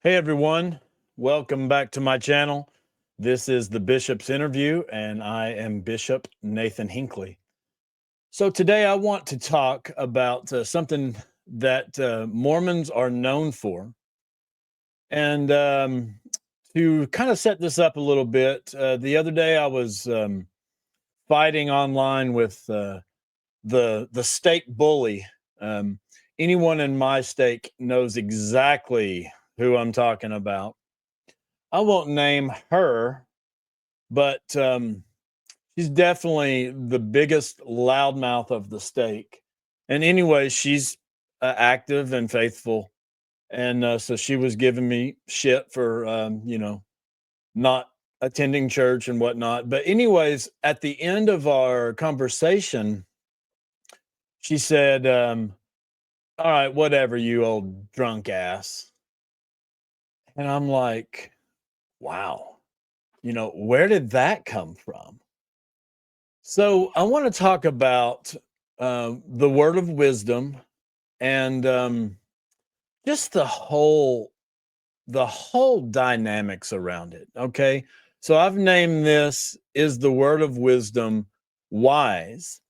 Hey everyone, welcome back to my channel. This is the Bishop's Interview, and I am Bishop Nathan Hinckley. So today I want to talk about something that Mormons are known for. And to kind of set this up a little bit, the other day I was fighting online with the stake bully. Um, Anyone in my stake knows exactly who I'm talking about. I won't name her, but she's definitely the biggest loudmouth of the stake. And anyway, she's active and faithful, and so she was giving me shit for not attending church and whatnot. But anyways, at the end of our conversation, she said, "All right, whatever, you old drunk ass." And I'm like, "Wow, where did that come from?" So I want to talk about the word of wisdom and just the whole dynamics around it. Okay, so I've named this "Is the word of wisdom wise?"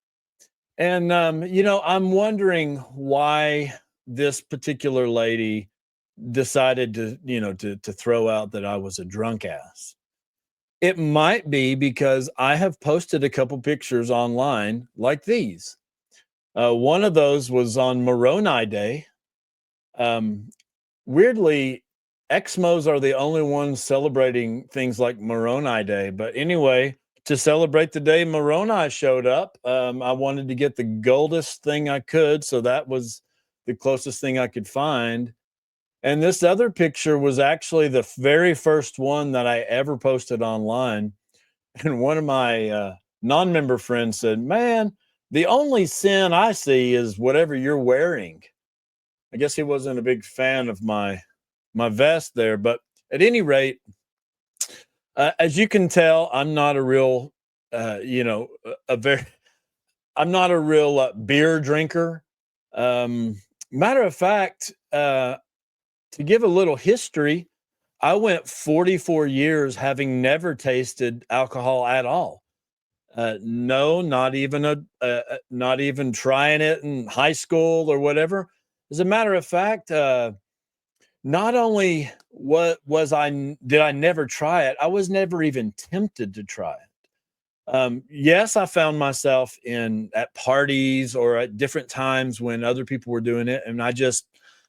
And I'm wondering why this particular lady decided to throw out that I was a drunk ass. It might be because I have posted a couple pictures online like these. One of those was on Moroni Day. Um, Weirdly, Exmos are the only ones celebrating things like Moroni Day. But anyway, to celebrate the day Moroni showed up, I wanted to get the goldest thing I could. So that was the closest thing I could find. And this other picture was actually the very first one that I ever posted online. And one of my non-member friends said, "Man, the only sin I see is whatever you're wearing." I guess he wasn't a big fan of my vest there, but at any rate, as you can tell, I'm not a real, a very, I'm not a real beer drinker. Matter of fact, to give a little history, I went 44 years having never tasted alcohol at all. No, not even trying it in high school or whatever. As a matter of fact, not only did I never try it, I was never even tempted to try it. Yes, I found myself in at parties or at different times when other people were doing it, and I just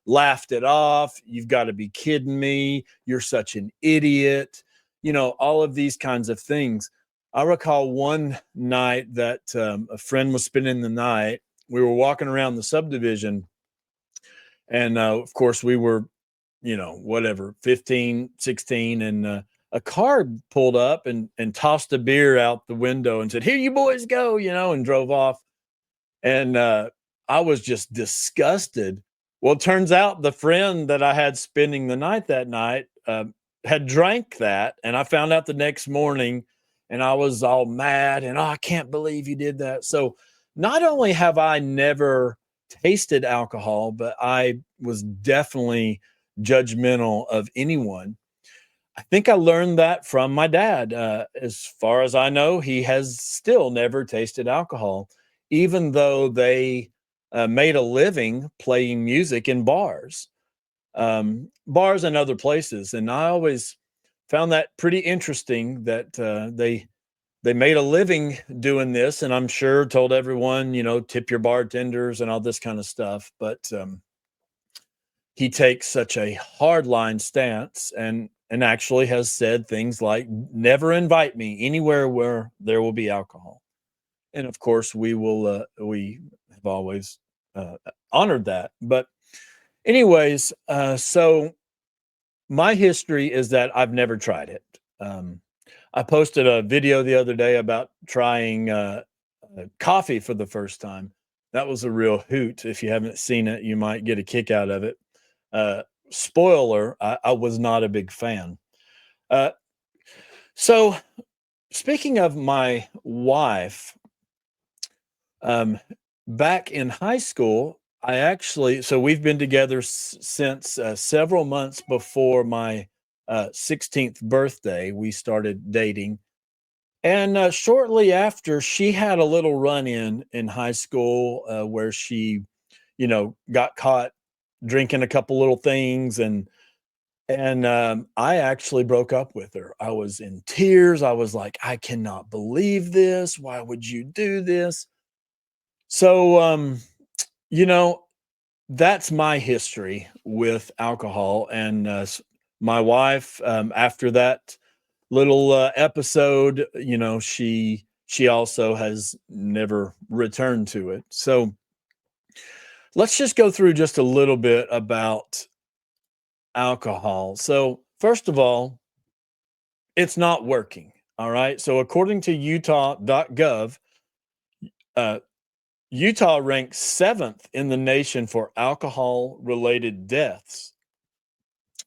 laughed it off. You've got to be kidding me! You're such an idiot! All of these kinds of things. I recall one night that a friend was spending the night. We were walking around the subdivision, and of course, we were, whatever, 15, 16, and a car pulled up and tossed a beer out the window and said, "Here you boys go," and drove off. And I was just disgusted. Well, it turns out the friend that I had spending the night that night had drank that, and I found out the next morning, and I was all mad and, "Oh, I can't believe you did that." So not only have I never tasted alcohol, but I was definitely judgmental of anyone. I think I learned that from my dad. As far as I know, he has still never tasted alcohol, even though they made a living playing music in bars and other places. And I always found that pretty interesting that they made a living doing this, and I'm sure told everyone, tip your bartenders and all this kind of stuff. But he takes such a hardline stance and actually has said things like, "Never invite me anywhere where there will be alcohol." And of course, we have always honored that. But anyways, so my history is that I've never tried it. I posted a video the other day about trying coffee for the first time. That was a real hoot. If you haven't seen it, you might get a kick out of it. Uh, Spoiler, I was not a big fan. Uh, so, speaking of my wife, um, back in high school, I actually, so we've been together since several months before my 16th birthday. We started dating. And shortly after, she had a little run in high school where she, got caught drinking a couple little things, and I actually broke up with her. I was in tears. I was like, I cannot believe this. Why would you do this? So, you know, that's my history with alcohol. And my wife, after that little episode, she also has never returned to it. So let's just go through just a little bit about alcohol. So first of all, it's not working. All right. So according to Utah.gov, uh, Utah ranks seventh in the nation for alcohol related deaths.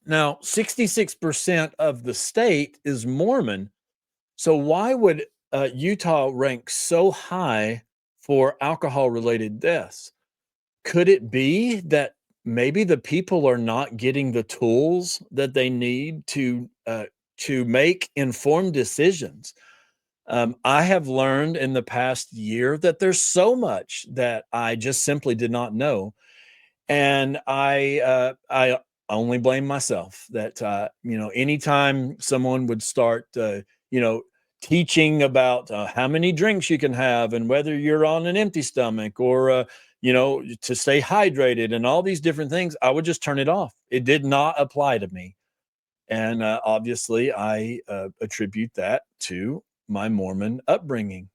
Now, 66% of the state is Mormon. So, why would Utah rank so high for alcohol related deaths? Could it be that maybe the people are not getting the tools that they need to make informed decisions? I have learned in the past year that there's so much that I just simply did not know, and I only blame myself that anytime someone would start you know teaching about how many drinks you can have and whether you're on an empty stomach or to stay hydrated and all these different things, I would just turn it off. It did not apply to me, and obviously I attribute that to my Mormon upbringing.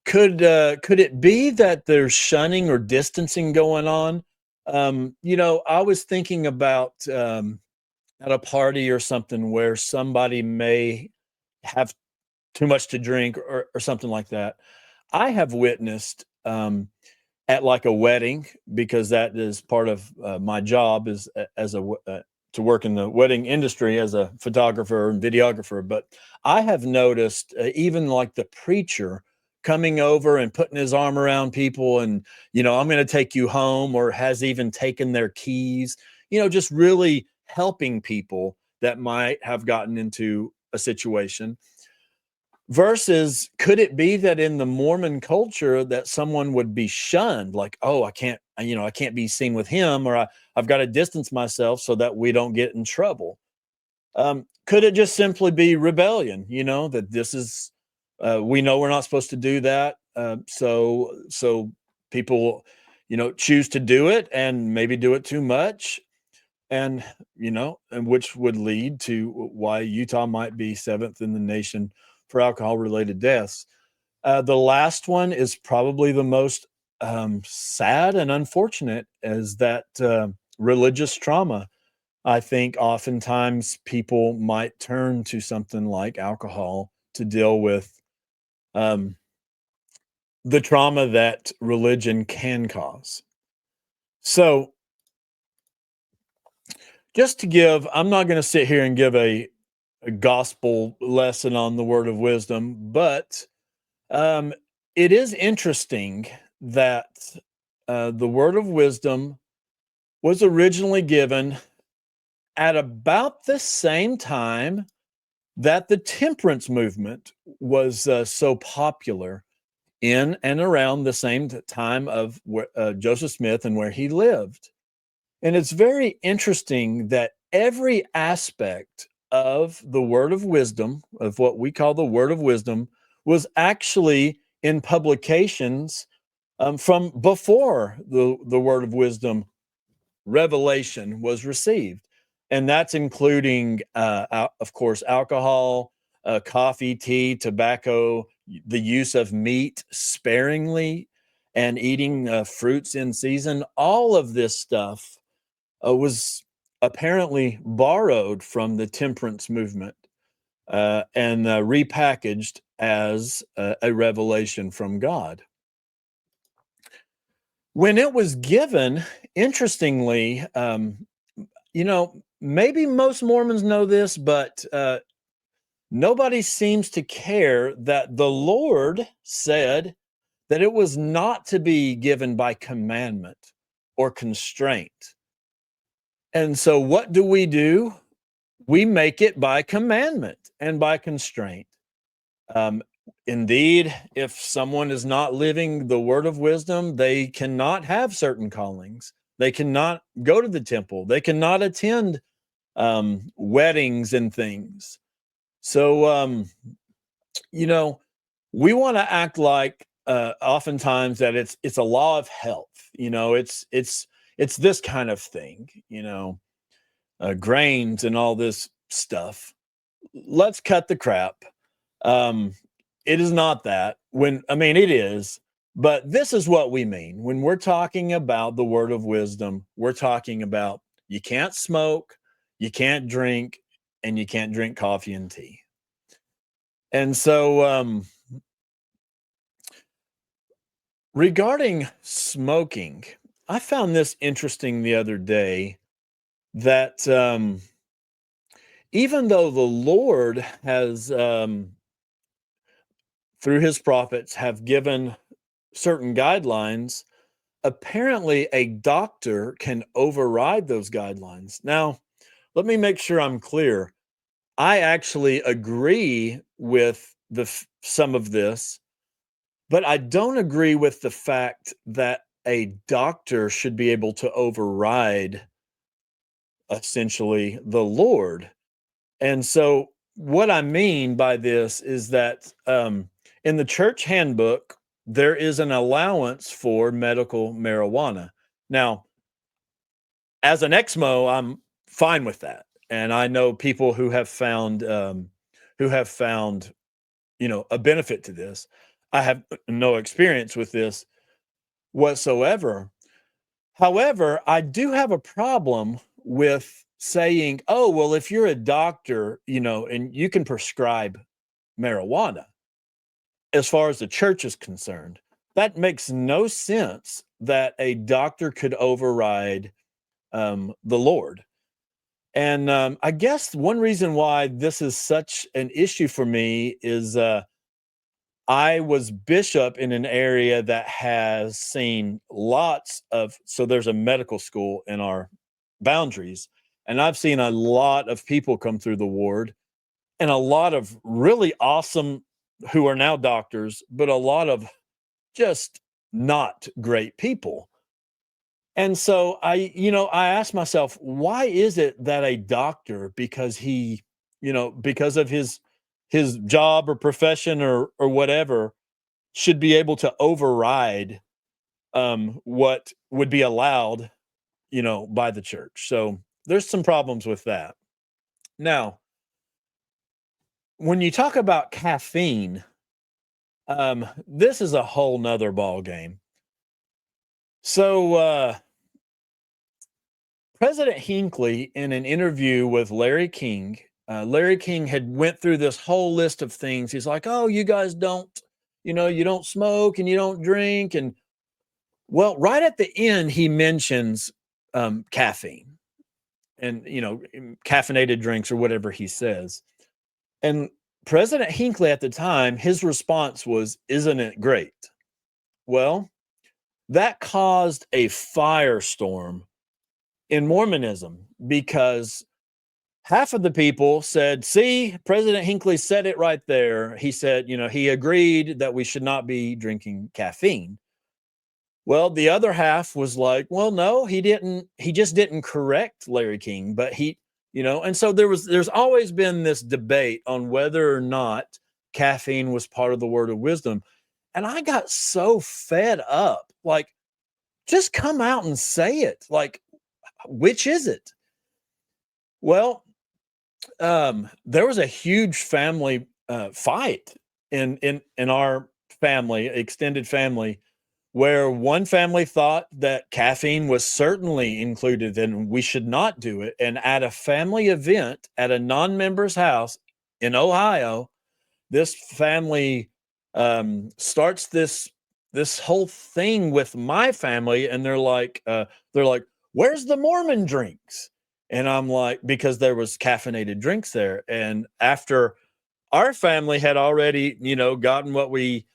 Could it be that there's shunning or distancing going on? I was thinking about at a party or something where somebody may have too much to drink or something like that. I have witnessed at like a wedding, because that is part of my job is to work in the wedding industry as a photographer and videographer. But I have noticed even like the preacher coming over and putting his arm around people and, I'm going to take you home, or has even taken their keys, just really helping people that might have gotten into a situation. Versus, could it be that in the Mormon culture that someone would be shunned, like, oh, I can't be seen with him, or I've got to distance myself so that we don't get in trouble. Could it just simply be rebellion? That this is, we know we're not supposed to do that. So people, choose to do it and maybe do it too much. And which would lead to why Utah might be seventh in the nation for alcohol related deaths. The last one is probably the most sad and unfortunate, is that religious trauma. I think oftentimes people might turn to something like alcohol to deal with um, the trauma that religion can cause. So, just to give, I'm not going to sit here and give a gospel lesson on the word of wisdom, but um, it is interesting that the word of wisdom was originally given at about the same time that the temperance movement was so popular, in and around the same time of Joseph Smith and where he lived. And it's very interesting that every aspect of the word of wisdom, of what we call the word of wisdom, was actually in publications from before the word of wisdom revelation was received. And that's including, of course, alcohol, coffee, tea, tobacco, the use of meat sparingly, and eating fruits in season. All of this stuff was apparently borrowed from the temperance movement and repackaged as a revelation from God. When it was given, interestingly, maybe most Mormons know this, but nobody seems to care that the Lord said that it was not to be given by commandment, or constraint. And so what do? We make it by commandment and by constraint. Um, Indeed, if someone is not living the word of wisdom, they cannot have certain callings. They cannot go to the temple. They cannot attend weddings and things. So, you know, we want to act like oftentimes that it's a law of health. It's this kind of thing. Grains and all this stuff. Let's cut the crap. Um, it is not that. It is, but this is what we mean when we're talking about the word of wisdom. We're talking about you can't smoke, you can't drink, and you can't drink coffee and tea. And so, regarding smoking, I found this interesting the other day that even though the Lord has, through his prophets, have given certain guidelines, apparently a doctor can override those guidelines. Now, let me make sure I'm clear. I actually agree with some of this, but I don't agree with the fact that a doctor should be able to override essentially the Lord. And so, what I mean by this is that in the church handbook, there is an allowance for medical marijuana. Now, as an ex-mo, I'm fine with that, and I know people who have found a benefit to this. I have no experience with this whatsoever. However, I do have a problem with saying, "Oh, well, if you're a doctor, and you can prescribe marijuana," as far as the church is concerned. That makes no sense that a doctor could override the Lord. And I guess one reason why this is such an issue for me is I was bishop in an area that has seen so there's a medical school in our boundaries, and I've seen a lot of people come through the ward and a lot of really awesome who are now doctors, but a lot of just not great people. And so I asked myself, why is it that a doctor, because of his job or profession or whatever, should be able to override what would be allowed, by the church. So there's some problems with that. Now, when you talk about caffeine, this is a whole nother ball game. So President Hinckley, in an interview with Larry King, Larry King had went through this whole list of things. He's like, "Oh, you guys don't, you don't smoke and you don't drink." And well, right at the end, he mentions caffeine and caffeinated drinks or whatever he says. And President Hinckley at the time, his response was, "Isn't it great?" Well, that caused a firestorm in Mormonism because half of the people said, "See, President Hinckley said it right there. He said, he agreed that we should not be drinking caffeine." Well, the other half was like, "Well, no, he didn't. He just didn't correct Larry King, but and so there's always been this debate on whether or not caffeine was part of the word of wisdom. And I got so fed up. Like, just come out and say it. Like, which is it? Well, there was a huge family fight in our family, extended family, where one family thought that caffeine was certainly included and we should not do it. And at a family event at a non-member's house in Ohio, this family starts this whole thing with my family, and they're like, "Where's the Mormon drinks?" And I'm like, because there was caffeinated drinks there. And after our family had already, gotten what we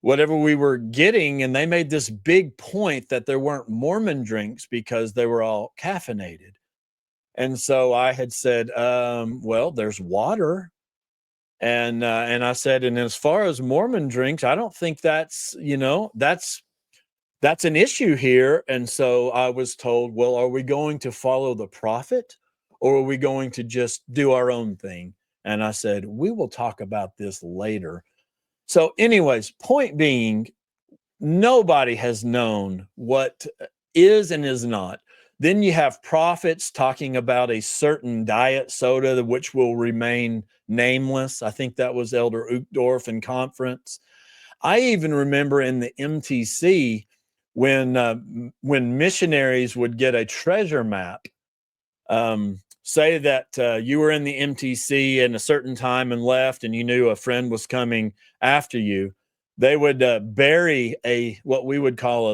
whatever we were getting, and they made this big point that there weren't Mormon drinks because they were all caffeinated. And so I had said, well, there's water. And I said, and as far as Mormon drinks, I don't think that's, that's an issue here. And so I was told, well, are we going to follow the prophet, or are we going to just do our own thing? And I said, we will talk about this later. So, anyways, point being, nobody has known what is and is not. Then you have prophets talking about a certain diet soda, which will remain nameless. I think that was Elder Uchtdorf in conference. I even remember in the MTC when missionaries would get a treasure map. Say that you were in the MTC in a certain time and left, and you knew a friend was coming after you. They would bury what we would call a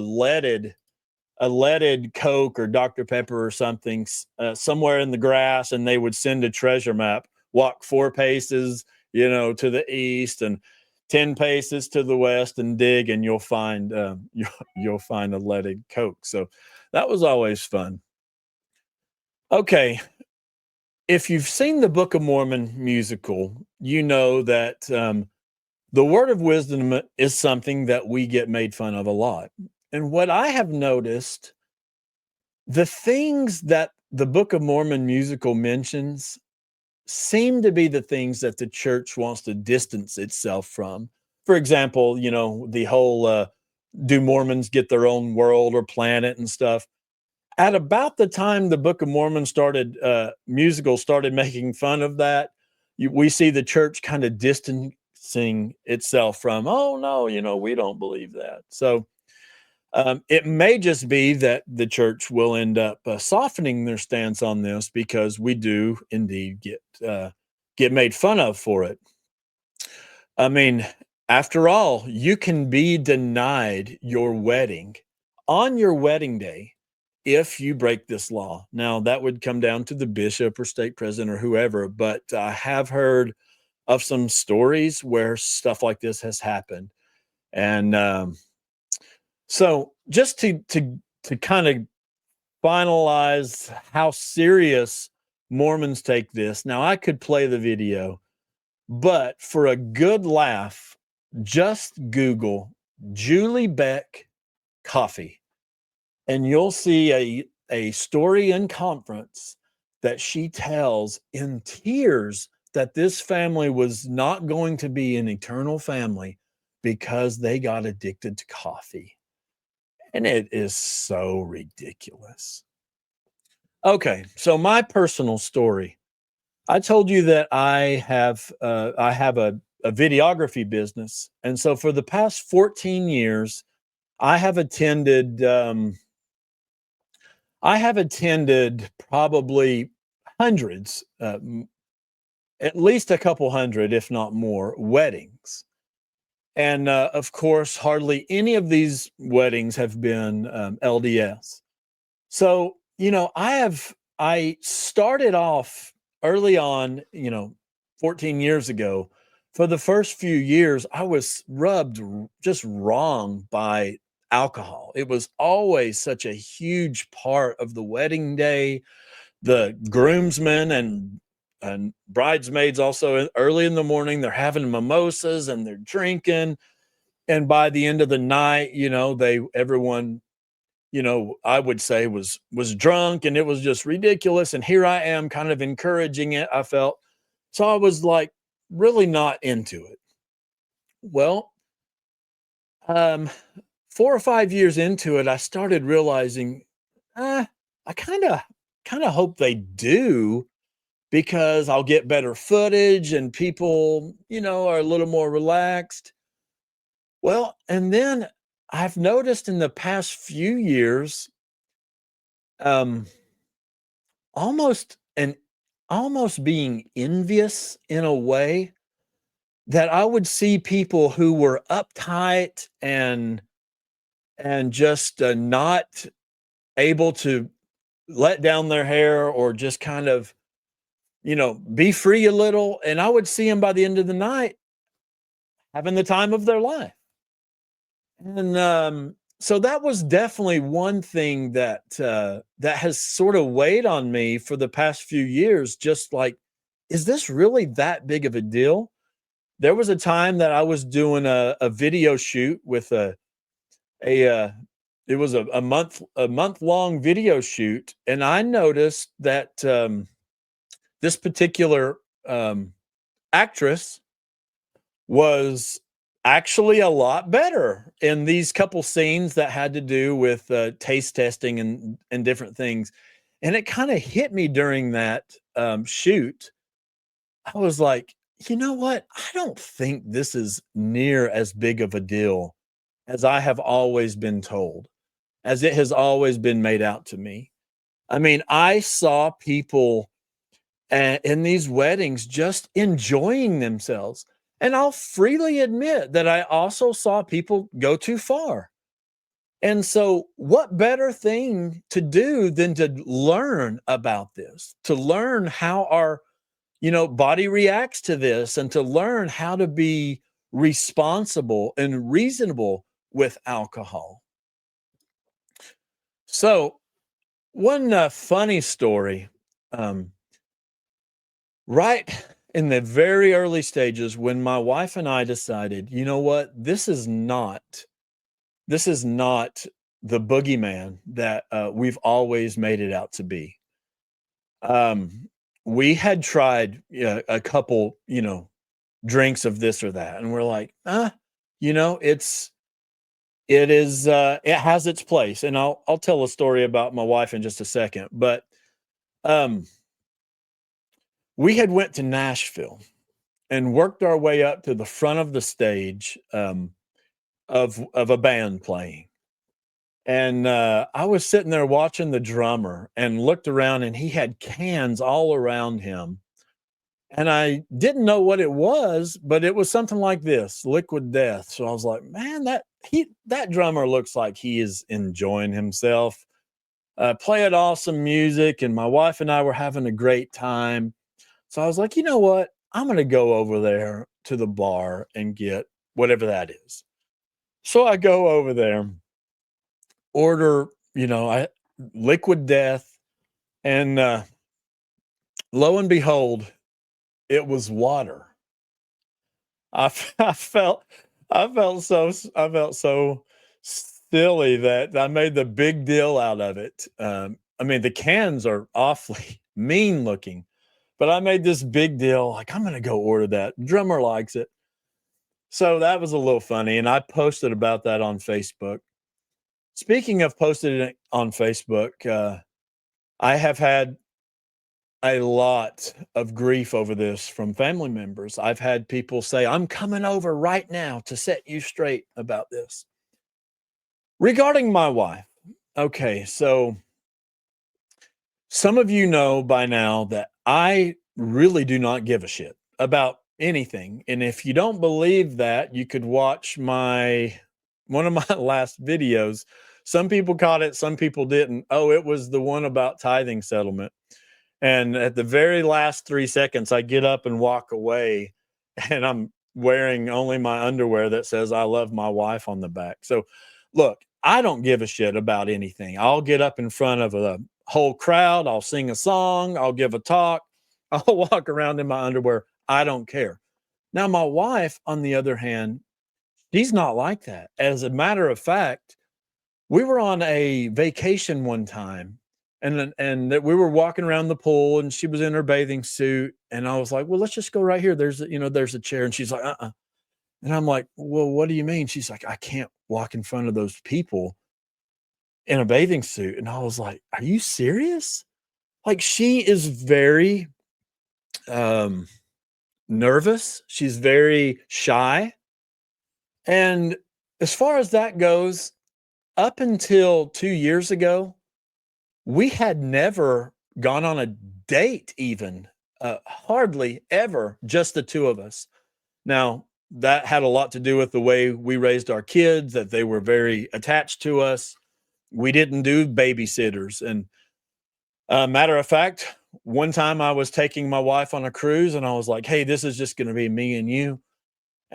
leaded Coke or Dr. Pepper or something somewhere in the grass, and they would send a treasure map. Walk 4 paces, to the east, and 10 paces to the west, and dig, and you'll find you'll find a leaded Coke. So that was always fun. Okay, if you've seen the Book of Mormon musical, you know that the word of wisdom is something that we get made fun of a lot. And what I have noticed, the things that the Book of Mormon musical mentions seem to be the things that the church wants to distance itself from. For example, the whole do Mormons get their own world or planet and stuff. At about the time the Book of Mormon musical started making fun of that, we see the church kind of distancing itself from, oh no, we don't believe that. So it may just be that the church will end up softening their stance on this, because we do indeed get made fun of for it. I mean, after all, you can be denied your wedding on your wedding day if you break this law. Now, that would come down to the bishop or stake president or whoever, but I have heard of some stories where stuff like this has happened. And so just to kind of finalize how serious Mormons take this. Now, I could play the video, but for a good laugh, just Google Julie Beck coffee, and you'll see a story in conference that she tells in tears that this family was not going to be an eternal family because they got addicted to coffee. And it is so ridiculous. Okay, so my personal story. I told you that I have a videography business, and so for the past 14 years, I have attended probably hundreds, at least a couple hundred, if not more, weddings. And of course, hardly any of these weddings have been LDS. So, I started off early on, 14 years ago. For the first few years, I was rubbed just wrong by alcohol. It was always such a huge part of the wedding day. The groomsmen and bridesmaids also early in the morning, they're having mimosas and they're drinking. And by the end of the night, everyone, I would say was drunk, and it was just ridiculous. And here I am kind of encouraging it, I felt. So I was like really not into it. Well, um, 4 or 5 years into it, I started realizing, I kind of hope they do, because I'll get better footage and people, are a little more relaxed. Well, and then I've noticed in the past few years, um, almost and almost being envious in a way, that I would see people who were uptight and just not able to let down their hair, or just kind of, be free a little, and I would see them by the end of the night having the time of their life. And so that was definitely one thing that that has sort of weighed on me for the past few years. Just like, is this really that big of a deal? There was a time that I was doing a video shoot with a it was a month long video shoot, and I noticed that this particular um, actress was actually a lot better in these couple scenes that had to do with taste testing and different things. And it kind of hit me during that shoot. I was like, you know what? I don't think this is near as big of a deal as I have always been told, as it has always been made out to me. I mean, I saw people in these weddings just enjoying themselves. And I'll freely admit that I also saw people go too far. And so, what better thing to do than to learn about this, to learn how our, body reacts to this, and to learn how to be responsible and reasonable with alcohol. So, one funny story. Um, Right in the very early stages when my wife and I decided, you know what, this is not the boogeyman that we've always made it out to be. Um, we had tried a couple, drinks of this or that, and we're like, it has its place. And I'll tell a story about my wife in just a second. But um, we had went to Nashville and worked our way up to the front of the stage of a band playing. And I was sitting there watching the drummer and looked around, and he had cans all around him. And I didn't know what it was, but it was something like this, Liquid Death. So I was like, man, that drummer looks like he is enjoying himself, playing awesome music, and my wife and I were having a great time. So I was like, you know what? I'm going to go over there to the bar and get whatever that is. So I go over there, order, I Liquid Death, and lo and behold, it was water. I, f- I felt, I felt so silly that I made the big deal out of it. I mean, the cans are awfully mean looking, but I made this big deal, like, I'm going to go order that. Drummer likes it. So that was a little funny, and I posted about that on Facebook. Speaking of posted it on Facebook, I have had a lot of grief over this from family members. I've had people say, I'm coming over right now to set you straight about this. Regarding my wife, okay, so some of you know by now that I really do not give a shit about anything. And if you don't believe that, you could watch my one of my last videos. Some people caught it, some people didn't. Oh, it was the one about tithing settlement. And at the very last 3 seconds, I get up and walk away, and I'm wearing only my underwear that says I love my wife on the back. So, look, I don't give a shit about anything. I'll get up in front of a whole crowd, I'll sing a song, I'll give a talk, I'll walk around in my underwear. I don't care. Now, my wife, on the other hand, she's not like that. As a matter of fact, we were on a vacation one time, and that we were walking around the pool, and she was in her bathing suit, and I was like, "Well, let's just go right here. There's a chair." And she's like, "Uh-uh." And I'm like, "Well, what do you mean?" She's like, "I can't walk in front of those people in a bathing suit." And I was like, "Are you serious?" Like, she is very um nervous. She's very shy. And as far as that goes, up until 2 years ago, we had never gone on a date even, hardly ever, just the 2 of us. Now, that had a lot to do with the way we raised our kids, that they were very attached to us. We didn't do babysitters, and, matter of fact, one time I was taking my wife on a cruise, and I was like, "Hey, this is just gonna be me and you."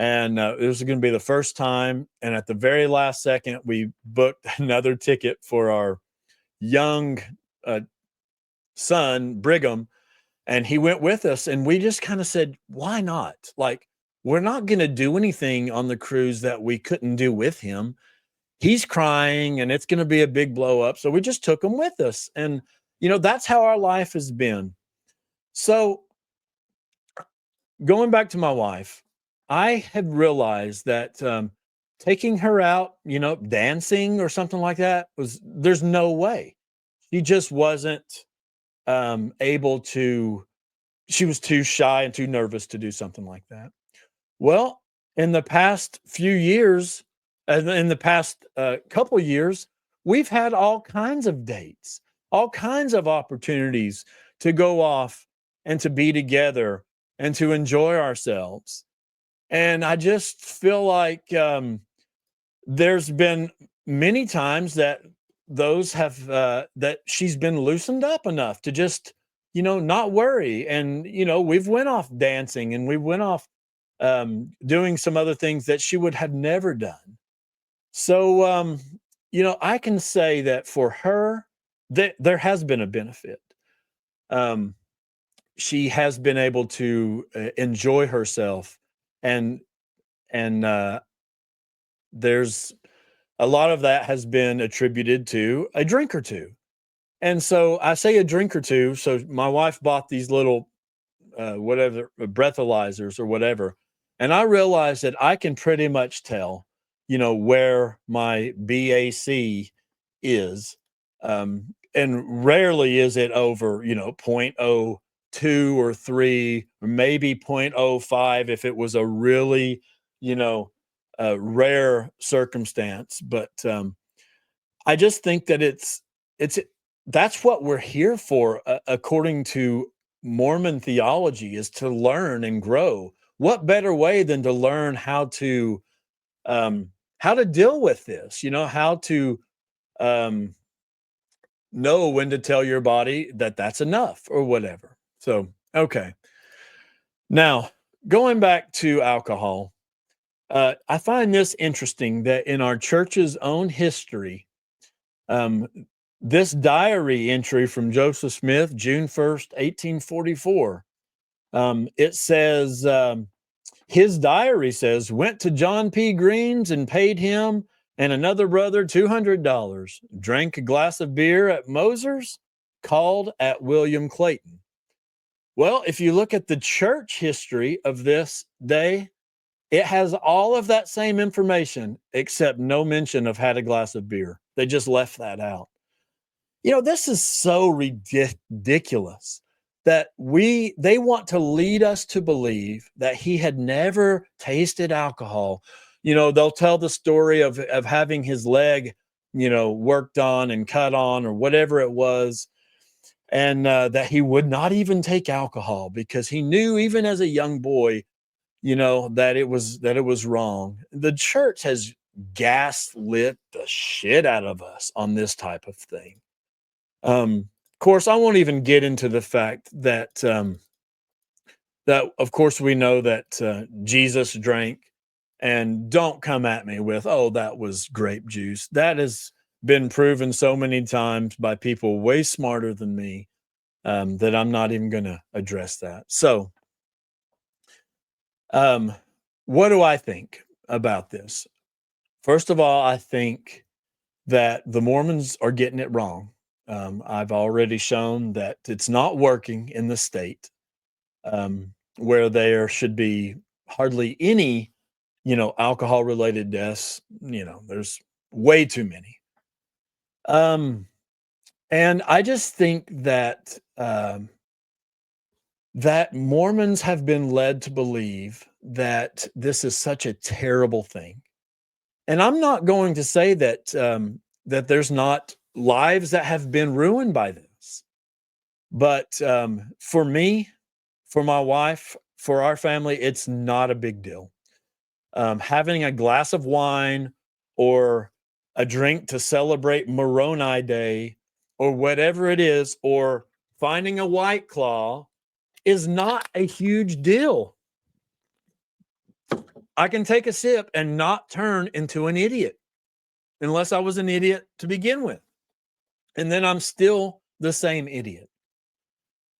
And it was going to be the first time. And at the very last second, we booked another ticket for our young uh, son, Brigham, and he went with us. And we just kind of said, why not? Like, we're not going to do anything on the cruise that we couldn't do with him. He's crying and it's going to be a big blow up. So we just took him with us. And, that's how our life has been. So going back to my wife, I have realized that taking her out, dancing or something like that there's no way. She just wasn't able to, she was too shy and too nervous to do something like that. Well, in the past few years, in the past couple years, we've had all kinds of dates, all kinds of opportunities to go off and to be together and to enjoy ourselves. And I just feel like there's been many times that those have that she's been loosened up enough to just not worry. And we've went off dancing and we went off doing some other things that she would have never done. So I can say that for her that there has been a benefit. um she has been able to enjoy herself, and and there's a lot of that has been attributed to a drink or two. And so I say a drink or two. So my wife bought these little whatever breathalyzers or whatever, and I realized that I can pretty much tell, where my BAC is, and rarely is it over, point oh 0.02 or 3, or maybe 0.05 if it was a really, you know, rare circumstance. But I just think that it's that's what we're here for, according to Mormon theology, is to learn and grow. What better way than to learn how to deal with this? How to um, know when to tell your body that that's enough or whatever. So, okay. Now, going back to alcohol, I find this interesting that in our church's own history, um, this diary entry from Joseph Smith, June 1st, 1844, it says, his diary says, went to John P. Green's and paid him and another brother $200, drank a glass of beer at Moser's, called at William Clayton. Well, if you look at the church history of this day, it has all of that same information, except no mention of had a glass of beer. They just left that out. This is so ridiculous that they want to lead us to believe that he had never tasted alcohol. They'll tell the story of having his leg, worked on and cut on or whatever it was, and that he would not even take alcohol because he knew, even as a young boy, that it was wrong. The church has gaslit the shit out of us on this type of thing. Of course, I won't even get into the fact that that of course we know that Jesus drank, and don't come at me with, oh, that was grape juice. That has been proven so many times by people way smarter than me, that I'm not even going to address that. So, um, what do I think about this? First of all, I think that the Mormons are getting it wrong. I've already shown that it's not working in the state, where there should be hardly any, alcohol related deaths. There's way too many. And I just think that that Mormons have been led to believe that this is such a terrible thing. And I'm not going to say that that there's not lives that have been ruined by this, but for me, for my wife, for our family, it's not a big deal. Having a glass of wine or a drink to celebrate Moroni Day or whatever it is, or finding a White Claw, is not a huge deal. I can take a sip and not turn into an idiot unless I was an idiot to begin with. And then I'm still the same idiot.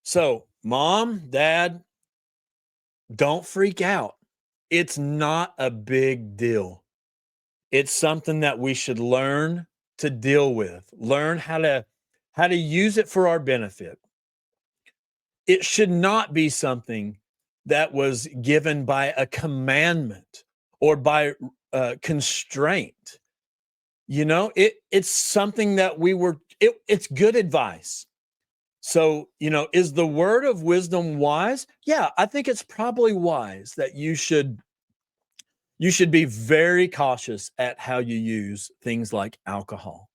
So, mom, dad, don't freak out. It's not a big deal. It's something that we should learn to deal with, learn how to use it for our benefit. It should not be something that was given by a commandment or by constraint. You know, it's something that it's good advice. So, is the word of wisdom wise? Yeah, I think it's probably wise that you should be very cautious at how you use things like alcohol.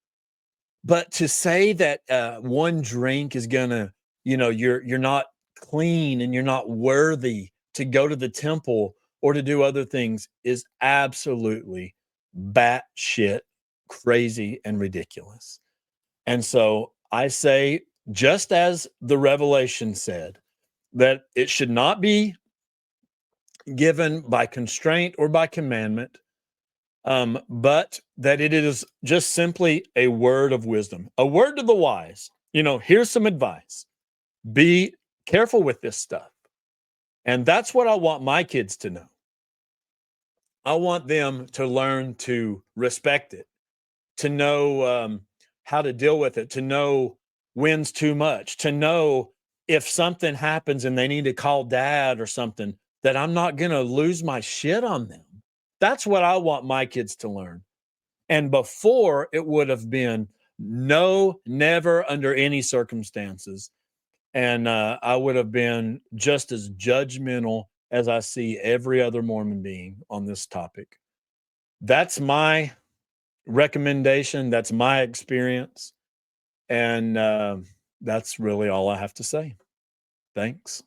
But to say that one drink is gonna, you're not clean and you're not worthy to go to the temple or to do other things is absolutely batshit crazy and ridiculous. And so I say, just as the Revelation said, that it should not be given by constraint or by commandment, but that it is just simply a word of wisdom, a word to the wise. Here's some advice: be careful with this stuff. And that's what I want my kids to know. I want them to learn to respect it, to know how to deal with it, to know when's too much, to know if something happens and they need to call dad or something, that I'm not going to lose my shit on them. That's what I want my kids to learn. And before, it would have been no, never, under any circumstances. And I would have been just as judgmental as I see every other Mormon being on this topic. That's my recommendation. That's my experience. And that's really all I have to say. Thanks.